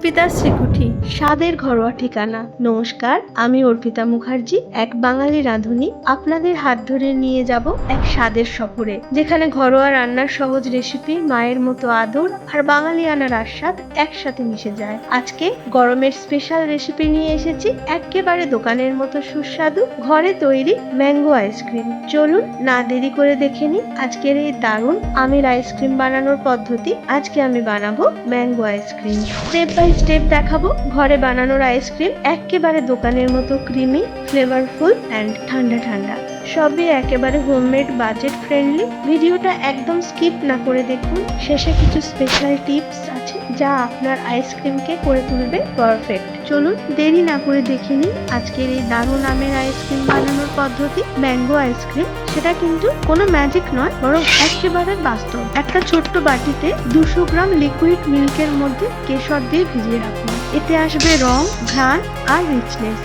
অর্পিতার শ্রীকুঠি, স্বাদের ঘরোয়া ঠিকানা। নমস্কার, আমি অর্পিতা মুখার্জি, এক বাঙালি রাঁধুনি। আপনাদের হাত ধরে নিয়ে যাব এক স্বাদের সফরে, যেখানে ঘরোয়া রান্নার সহজ রেসিপি, মায়ের মতো আদর আর বাঙালিয়ানার আস্বাদ একসাথে মিশে যায়। আজকে গরমের স্পেশাল রেসিপি নিয়ে এসেছি, একেবারে দোকানের মতো সুস্বাদু ঘরে তৈরি ম্যাঙ্গো আইসক্রিম। চলুন না দেরি করে দেখে নিই আজকের এই দারুণ আমের আইসক্রিম বানানোর পদ্ধতি। আজকে আমি বানাবো mango ice cream. Step by step দেখাবো ঘরে বানানোর আইসক্রিম, একেবারে দোকানের মতো ক্রিমি, ফ্লেভারফুল অ্যান্ড ঠান্ডা ঠান্ডা। সবই একেবারে হোমমেড, বাজেট ফ্রেন্ডলি। ভিডিওটা একদম স্কিপ না করে দেখুন, শেষে কিছু স্পেশাল টিপস আছে যা আপনার আইসক্রিমকে করে তুলবে পারফেক্ট। চলুন দেরি না করে দেখে নিন আজকের এই দারুণ আমের আইসক্রিম বানানোর পদ্ধতি। ম্যাঙ্গো আইসক্রিম, সেটা কিন্তু কোনো ম্যাজিক নয়, বরং একেবারে বাস্তব। একটা ছোট্ট বাটিতে 200 গ্রাম লিকুইড মিল্কের মধ্যে কেশর দিয়ে ভিজিয়ে রাখুন। এতে আসবে রং, ঘ্রাণ আর রিচনেস।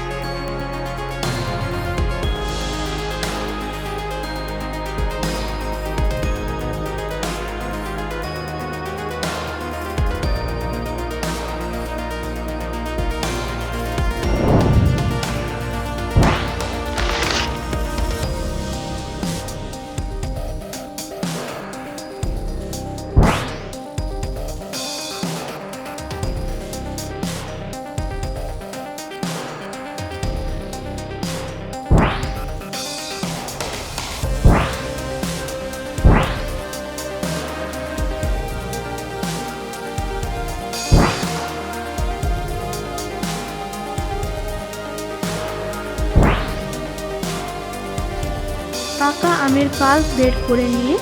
পাকা আমের পাল্প বের করে নিয়ে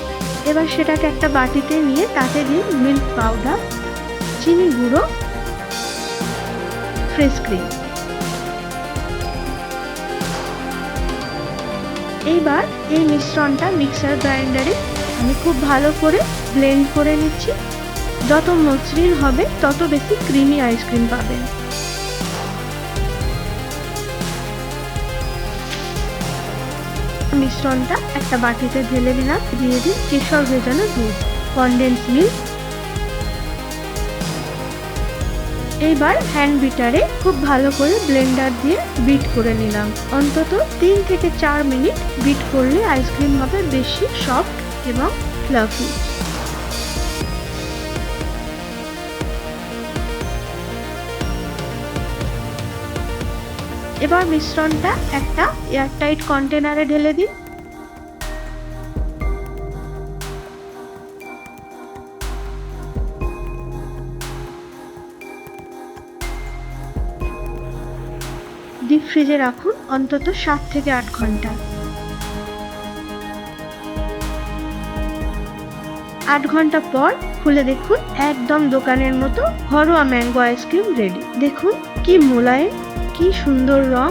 এবার সেটাকে একটা বাটিতে নিয়ে তাতে দিন মিল্ক পাউডার, চিনি গুঁড়ো, ফ্রেশ ক্রিম। এইবার এই মিশ্রণটা মিক্সার গ্রাইন্ডারে আমি খুব ভালো করে ব্লেন্ড করে নিচ্ছি। যত মসৃণ হবে তত বেশি ক্রিমি আইসক্রিম পাবেন। মিশ্রণটা একটা বাটিতে ঢেলে দিলাম। দিয়ে দিন কেশর ভেজানো দুধ, কনডেন্স মিল্ক। এইবার হ্যান্ড বিটারে খুব ভালো করে ব্লেন্ডার দিয়ে বিট করে নিলাম। অন্তত 3 থেকে 4 মিনিট বিট করলে আইসক্রিম হবে বেশি সফট এবং ফ্লাফি। এবার মিশ্রণটা একটা এয়ারটাইট কন্টেনারে ঢেলে দিন। ডিপ ফ্রিজে রাখুন অন্তত 7 থেকে 8 ঘন্টা। 8 ঘন্টা পর খুলে দেখুন, একদম দোকানের মতো ঘরোয়া ম্যাঙ্গো আইসক্রিম রেডি। দেখুন কি মোলায়েম, কি সুন্দর রং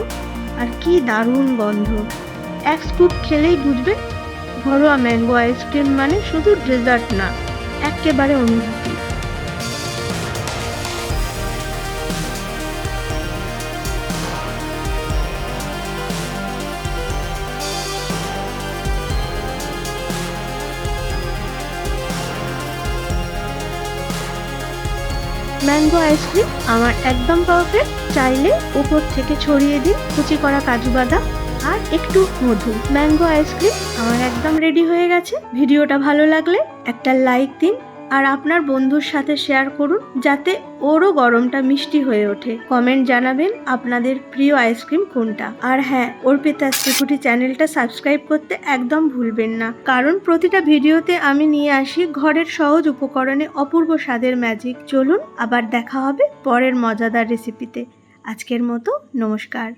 আর কি দারুণ গন্ধ। এক স্কুপ খেলেই বুঝবে ঘরোয়া ম্যাঙ্গো আইসক্রিম মানে শুধু ডেজার্ট না, একেবারে অনুভূতি। ম্যাঙ্গো আইসক্রিম আমার একদম পারফেক্ট। চাইলে উপর থেকে ছড়িয়ে দিন কুচি করা কাজু বাদাম আর একটু মধু। ম্যাঙ্গো আইসক্রিম আমার একদম রেডি হয়ে গেছে। ভিডিওটা ভালো লাগলে একটা লাইক দিন আর আপনার বন্ধুর সাথে শেয়ার করুন, যাতে ওরও গরমটা মিষ্টি হয়ে ওঠে। কমেন্ট জানাবেন আপনাদের প্রিয় আইসক্রিম কোনটা। আর হ্যাঁ, অর্পিতার শ্রীকুঠি চ্যানেলটা সাবস্ক্রাইব করতে একদম ভুলবেন না, কারণ প্রতিটা ভিডিওতে আমি নিয়ে আসি ঘরের সহজ উপকরণে অপূর্ব স্বাদের ম্যাজিক। চলুন আবার দেখা হবে পরের মজাদার রেসিপিতে। আজকের মতো নমস্কার।